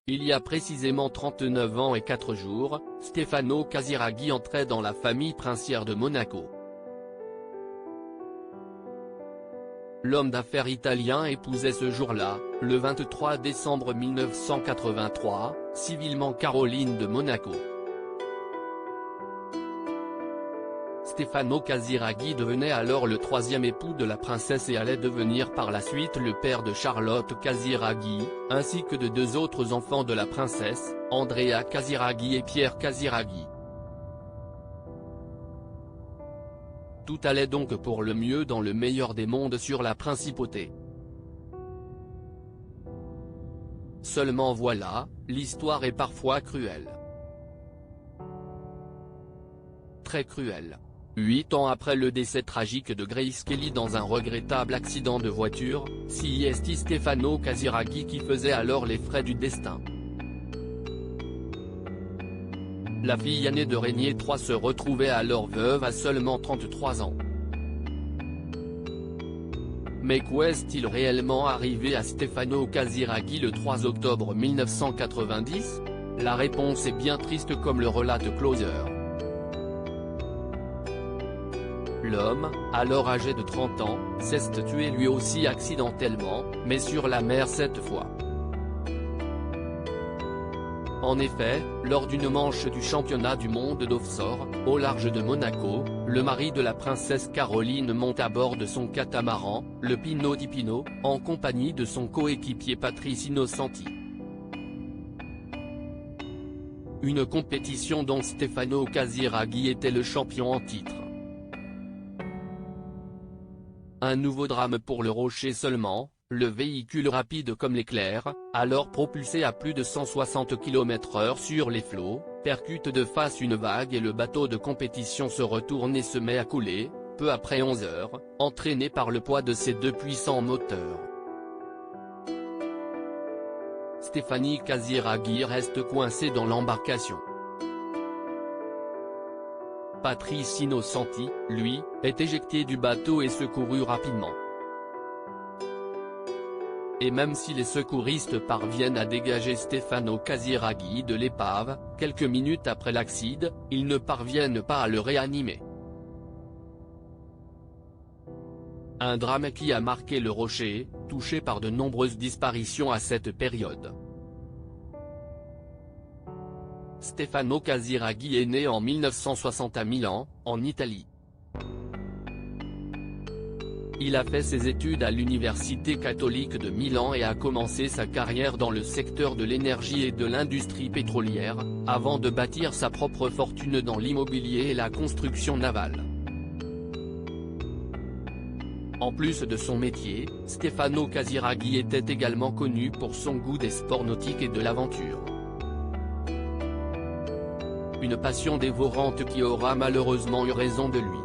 Il y a précisément 39 ans et 4 jours, Stefano Casiraghi entrait dans la famille princière de Monaco. L'homme d'affaires italien épousait ce jour-là, le 23 décembre 1983, civilement Caroline de Monaco. Stefano Casiraghi devenait alors le troisième époux de la princesse et allait devenir par la suite le père de Charlotte Casiraghi, ainsi que de deux autres enfants de la princesse, Andrea Casiraghi et Pierre Casiraghi. Tout allait donc pour le mieux dans le meilleur des mondes sur la principauté. Seulement voilà, l'histoire est parfois cruelle. Très cruelle. 8 ans après le décès tragique de Grace Kelly dans un regrettable accident de voiture, c'est Stefano Casiraghi qui faisait alors les frais du destin. La fille aînée de Régnier III se retrouvait alors veuve à seulement 33 ans. Mais qu'est-il réellement arrivé à Stefano Casiraghi le 3 octobre 1990 ? La réponse est bien triste comme le relate Closer. L'homme, alors âgé de 30 ans, s'est tué lui aussi accidentellement, mais sur la mer cette fois. En effet, lors d'une manche du championnat du monde d'offshore, au large de Monaco, le mari de la princesse Caroline monte à bord de son catamaran, le Pinot di Pinot, en compagnie de son coéquipier Patrice Innocenti. Une compétition dont Stefano Casiraghi était le champion en titre. Un nouveau drame pour le Rocher seulement, le véhicule rapide comme l'éclair, alors propulsé à plus de 160 km/h sur les flots, percute de face une vague et le bateau de compétition se retourne et se met à couler, peu après 11 heures, entraîné par le poids de ses deux puissants moteurs. Stefano Casiraghi reste coincé dans l'embarcation. Patrice Innocenti, lui, est éjecté du bateau et secouru rapidement. Et même si les secouristes parviennent à dégager Stefano Casiraghi de l'épave, quelques minutes après l'accident, ils ne parviennent pas à le réanimer. Un drame qui a marqué le Rocher, touché par de nombreuses disparitions à cette période. Stefano Casiraghi est né en 1960 à Milan, en Italie. Il a fait ses études à l'Université catholique de Milan et a commencé sa carrière dans le secteur de l'énergie et de l'industrie pétrolière, avant de bâtir sa propre fortune dans l'immobilier et la construction navale. En plus de son métier, Stefano Casiraghi était également connu pour son goût des sports nautiques et de l'aventure. Une passion dévorante qui aura malheureusement eu raison de lui.